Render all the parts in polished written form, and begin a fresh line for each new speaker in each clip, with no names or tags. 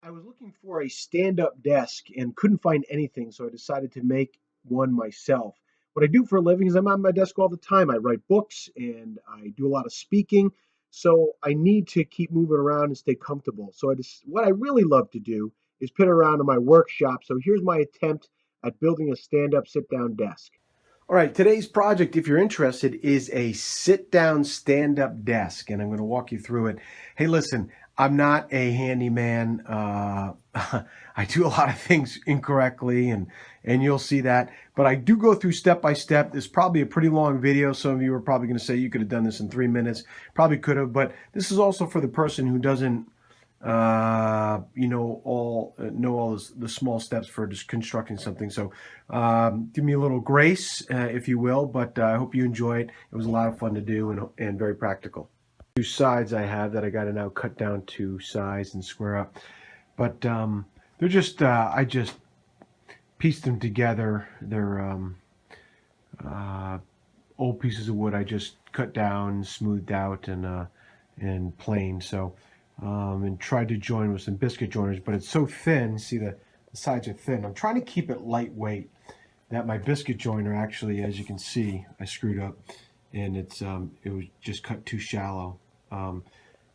I was looking for a stand-up desk and couldn't find anything, so I decided to make one myself. What I do for a living is I'm on my desk all the time. I write books and I do a lot of speaking, so I need to keep moving around and stay comfortable. What I really love to do is put around in my workshop. So here's my attempt at building a stand-up sit-down desk. All right, today's project, if you're interested, is a sit-down stand-up desk, and I'm going to walk you through it. Hey, listen, I'm not a handyman. I do a lot of things incorrectly, and you'll see that. But I do go through step by step. This is probably a pretty long video. Some of you are probably going to say you could have done this in 3 minutes. Probably could have, but this is also for the person who doesn't know all the small steps for just constructing something. So give me a little grace, if you will, but I hope you enjoy it. It was a lot of fun to do and very practical. Two sides I have that I got to now cut down to size and square up, but they're just I just pieced them together. They're old pieces of wood I just cut down, smoothed out, and planed. So and tried to join with some biscuit joiners, but it's so thin. See, the sides are thin. I'm trying to keep it lightweight. That my biscuit joiner, actually, as you can see, I screwed up, and it was just cut too shallow.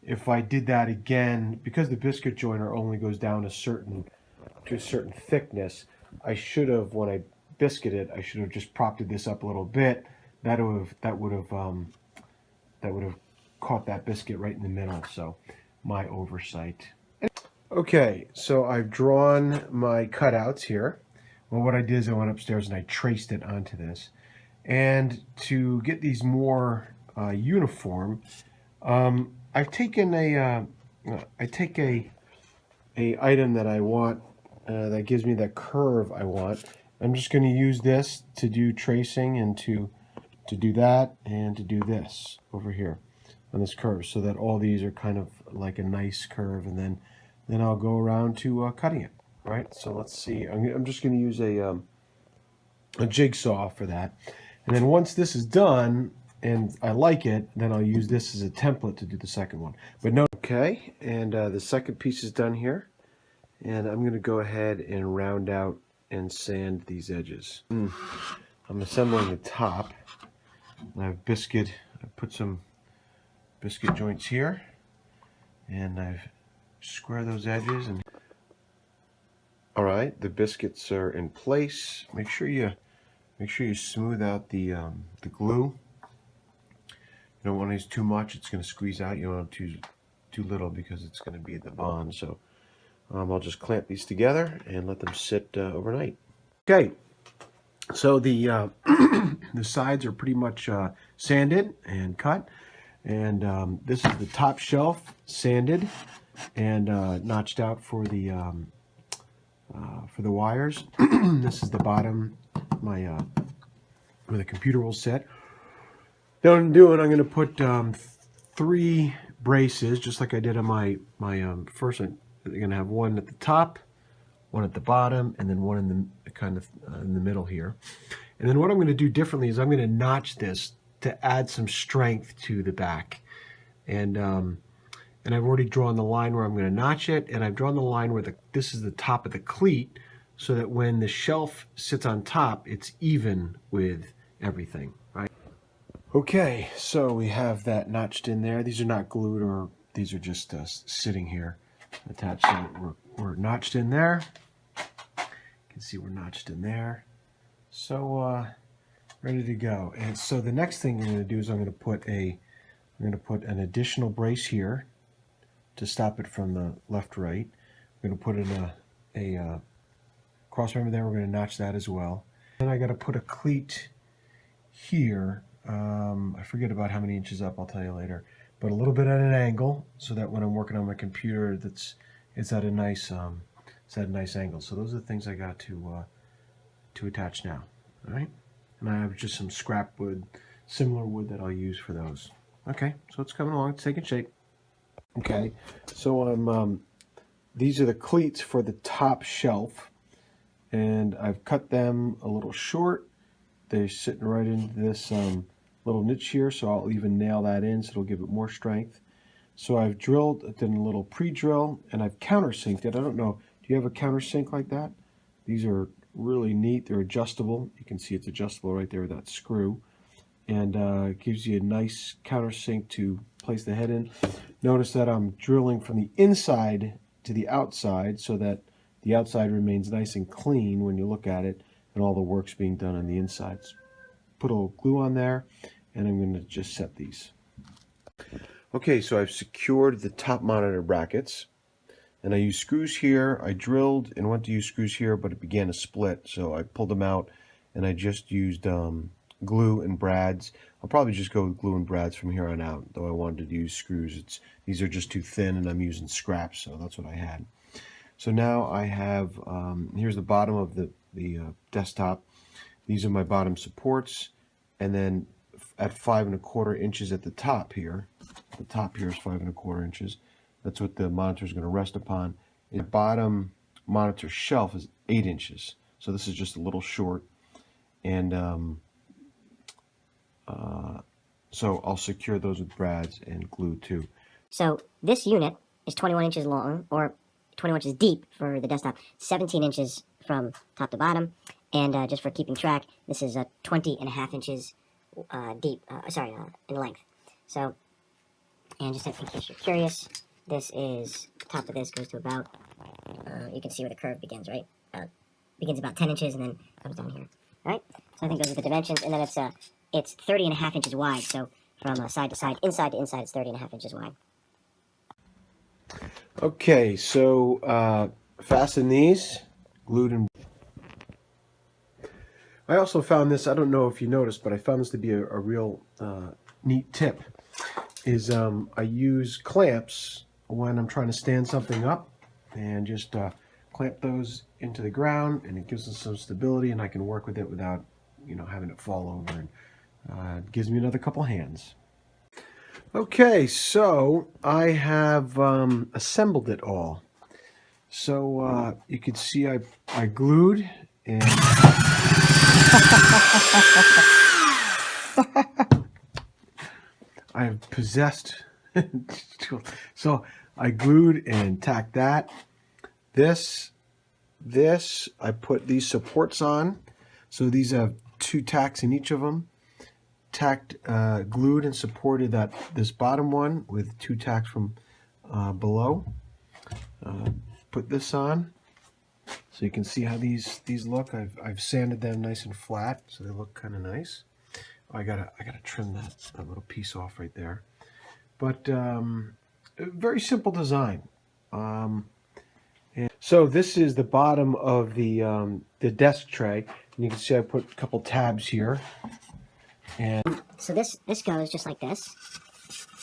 If I did that again, because the biscuit joiner only goes down to a certain thickness, I should have, when I biscuited, I should have just propped this up a little bit. That would have caught that biscuit right in the middle. So my oversight. Okay, so I've drawn my cutouts here. Well, what I did is I went upstairs and I traced it onto this. And to get these more uniform, I've taken I take a item that I want that gives me that curve I want. I'm just going to use this to do tracing and to do that and to do this over here on this curve, so that all these are kind of like a nice curve, and then I'll go around to cutting it. All right, so let's see. I'm just going to use a jigsaw for that, and then once this is done and I like it, then I'll use this as a template to do the second one. But no, okay, and the second piece is done here, and I'm going to go ahead and round out and sand these edges. I'm assembling the top. I have I put some biscuit joints here, and I've square those edges. And all right, the biscuits are in place. Make sure you smooth out the glue. You don't want to use too much; it's going to squeeze out. You don't want too little, because it's going to be the bond. So I'll just clamp these together and let them sit overnight. Okay, so the the sides are pretty much sanded and cut. And this is the top shelf, sanded and notched out for the wires. This is the bottom, where the computer will sit. Now what I'm doing, I'm going to put 3 braces, just like I did on my first one. I'm going to have one at the top, one at the bottom, and then one in the kind of in the middle here. And then what I'm going to do differently is I'm going to notch this to add some strength to the back. And I've already drawn the line where I'm going to notch it, and I've drawn the line where this is the top of the cleat, so that when the shelf sits on top, it's even with everything, right? Okay, so we have that notched in there. These are not glued, or these are just sitting here attached. So we're notched in there. You can see we're notched in there. So ready to go. And so the next thing we're going to do is I'm going to put an additional brace here to stop it from the left-right. I'm going to put in a cross member there. We're going to notch that as well. Then I got to put a cleat here. I forget about how many inches up. I'll tell you later. But a little bit at an angle, so that when I'm working on my computer, it's at a nice angle. So those are the things I got to attach now. All right. And I have just some scrap wood, similar wood that I'll use for those. Okay, so it's coming along, it's taking shape. Okay, so these are the cleats for the top shelf, and I've cut them a little short. They're sitting right into this little niche here, so I'll even nail that in, so it'll give it more strength. So I've drilled, done a little pre-drill, and I've countersinked it. I don't know, do you have a countersink like that? These are really neat. They're adjustable. You can see it's adjustable right there with that screw. And it gives you a nice countersink to place the head in. Notice that I'm drilling from the inside to the outside so that the outside remains nice and clean when you look at it, and all the work's being done on the insides. Put a little glue on there, and I'm going to just set these. Okay, so I've secured the top monitor brackets, and I used screws here. I drilled and went to use screws here, but it began to split, so I pulled them out, and I just used glue and brads. I'll probably just go with glue and brads from here on out, though I wanted to use screws. These are just too thin, and I'm using scraps, so that's what I had. So now I have, here's the bottom of the desktop. These are my bottom supports, and then at 5 1/4 inches at the top here. The top here is 5 1/4 inches. That's what the monitor is going to rest upon. The bottom monitor shelf is 8 inches, so this is just a little short. And so I'll secure those with brads and glue too.
So this unit is 21 inches long, or 21 inches deep for the desktop, 17 inches from top to bottom, and just for keeping track, this is 20.5 inches deep, in length. So, and just in case you're curious, this is, the top of this goes to about, you can see where the curve begins, right? Begins about 10 inches and then comes down here, all right? So I think those are the dimensions, and then it's 30.5 inches wide, so from side to side, inside to inside, it's 30.5 inches wide.
Okay, so fasten these, glued in. I also found this, I don't know if you noticed, but I found this to be a real neat tip, is I use clamps when I'm trying to stand something up, and just clamp those into the ground, and it gives us some stability, and I can work with it without, having it fall over, and it gives me another couple hands. Okay, so I have assembled it all. So you can see I glued and I've possessed. So I glued and tacked that. This I put these supports on. So these have 2 tacks in each of them. Tacked, glued and supported this bottom one with 2 tacks from below. Put this on, so you can see how these look. I've sanded them nice and flat, so they look kind of nice. Oh, I gotta trim that little piece off right there. But very simple design. And so this is the bottom of the desk tray, and you can see I put a couple tabs here. And
so this goes just like this.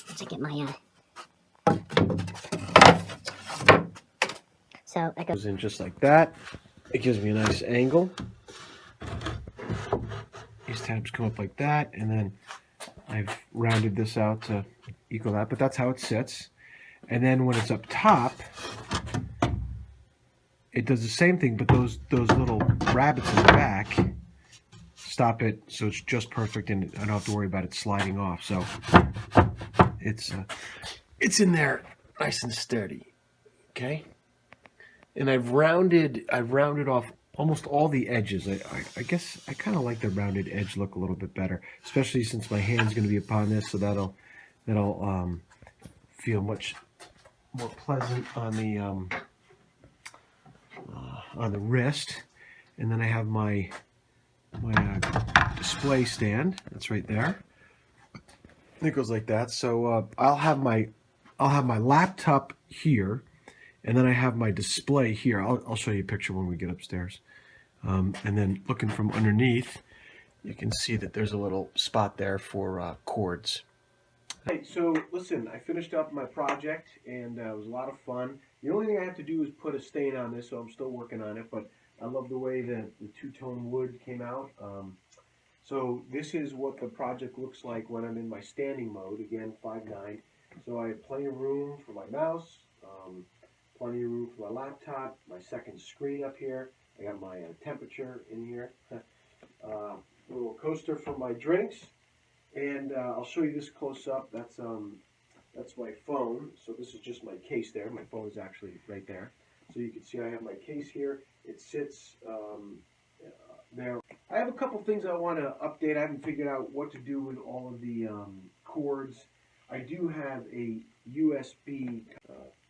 Let's get my so that
goes in just like that. It gives me a nice angle. These tabs come up like that, and then I've rounded this out to equal that, but that's how it sits. And then when it's up top, it does the same thing, but those little rabbits in the back stop it, so it's just perfect, and I don't have to worry about it sliding off. So it's in there nice and sturdy. Okay, and I've rounded off almost all the edges. I guess I kind of like the rounded edge look a little bit better, especially since my hand's going to be upon this, so that'll feel much more pleasant on the wrist. And then I have my display stand. That's right there. It goes like that. So I'll have my laptop here, and then I have my display here. I'll show you a picture when we get upstairs. And then looking from underneath, you can see that there's a little spot there for cords. Hey, so listen, I finished up my project, and it was a lot of fun. The only thing I have to do is put a stain on this, so I'm still working on it, but I love the way the two-tone wood came out. So this is what the project looks like when I'm in my standing mode, again, 5'9". So I have plenty of room for my mouse, plenty of room for my laptop, my second screen up here. I got my temperature in here, a little coaster for my drinks, and I'll show you this close up. That's That's my phone. So this is just my case there. My phone is actually right there. So you can see I have my case here. It sits there. I have a couple things I want to update. I haven't figured out what to do with all of the cords. I do have a USB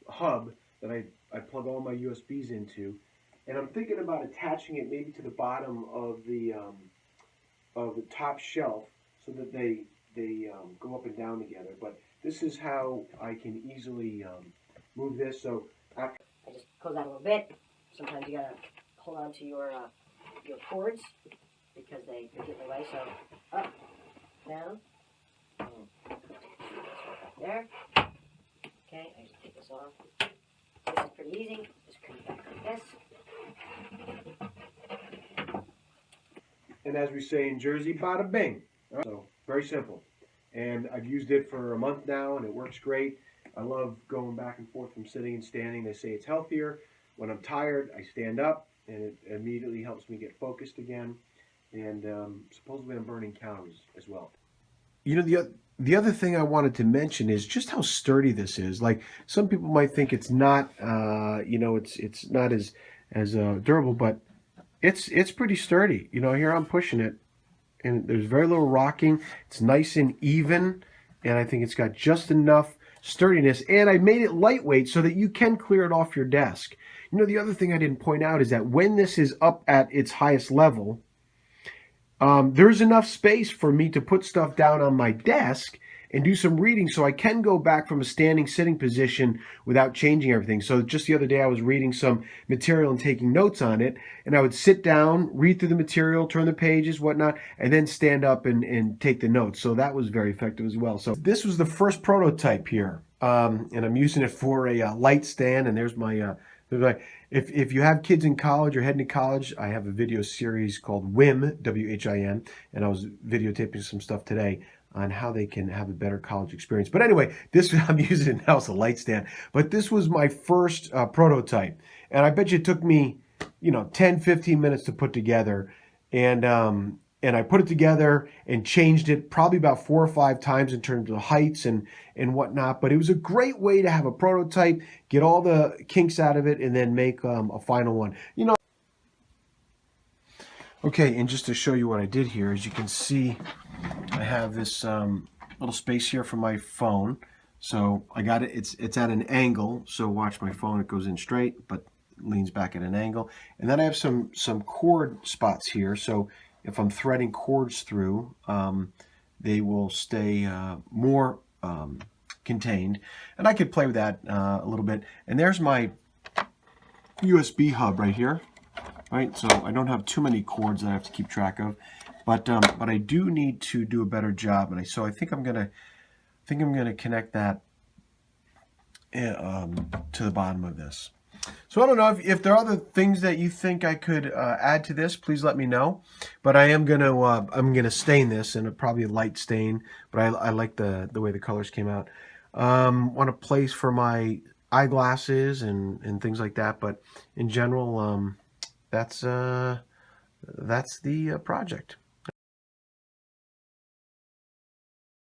hub that I plug all my USBs into, and I'm thinking about attaching it maybe to the bottom of the top shelf so that they go up and down together. But this is how I can easily move this. So I just close that a little bit. Sometimes you gotta hold on to your cords because they get in the way. So up, down, there. Okay, I just take this off. This is pretty easy. Just come back like this. And as we say in Jersey, bada bing. So very simple. And I've used it for a month now, and it works great. I love going back and forth from sitting and standing. They say it's healthier. When I'm tired, I stand up, and it immediately helps me get focused again. And supposedly I'm burning calories as well. You know, the other thing I wanted to mention is just how sturdy this is. Like, some people might think it's not, it's not as durable, but it's pretty sturdy. You know, here I'm pushing it, and there's very little rocking. It's nice and even, and I think it's got just enough sturdiness. And I made it lightweight so that you can clear it off your desk. You know, the other thing I didn't point out is that when this is up at its highest level, there's enough space for me to put stuff down on my desk and do some reading, so I can go back from a standing sitting position without changing everything. So just the other day I was reading some material and taking notes on it, and I would sit down, read through the material, turn the pages, whatnot, and then stand up and take the notes. So that was very effective as well. So this was the first prototype here, and I'm using it for a light stand, and there's my if you have kids in college or heading to college, I have a video series called WHIN, W-H-I-N, and I was videotaping some stuff today on how they can have a better college experience. But anyway, this I'm using it now as a light stand. But this was my first prototype, and I bet you it took me, 10, 15 minutes to put together, and I put it together and changed it probably about 4 or 5 times in terms of heights and whatnot. But it was a great way to have a prototype, get all the kinks out of it, and then make a final one. Okay, and just to show you what I did here, as you can see, I have this little space here for my phone. So I got it, it's at an angle. So watch my phone, it goes in straight, but leans back at an angle. And then I have some cord spots here. So if I'm threading cords through, they will stay more contained. And I could play with that a little bit. And there's my USB hub right here. Right, so I don't have too many cords that I have to keep track of, but I do need to do a better job, and so I think I'm gonna connect that to the bottom of this. So I don't know if there are other things that you think I could add to this. Please let me know. But I'm gonna stain this, and probably a light stain. But I like the way the colors came out. Want a place for my eyeglasses and things like that. But in general, that's the project.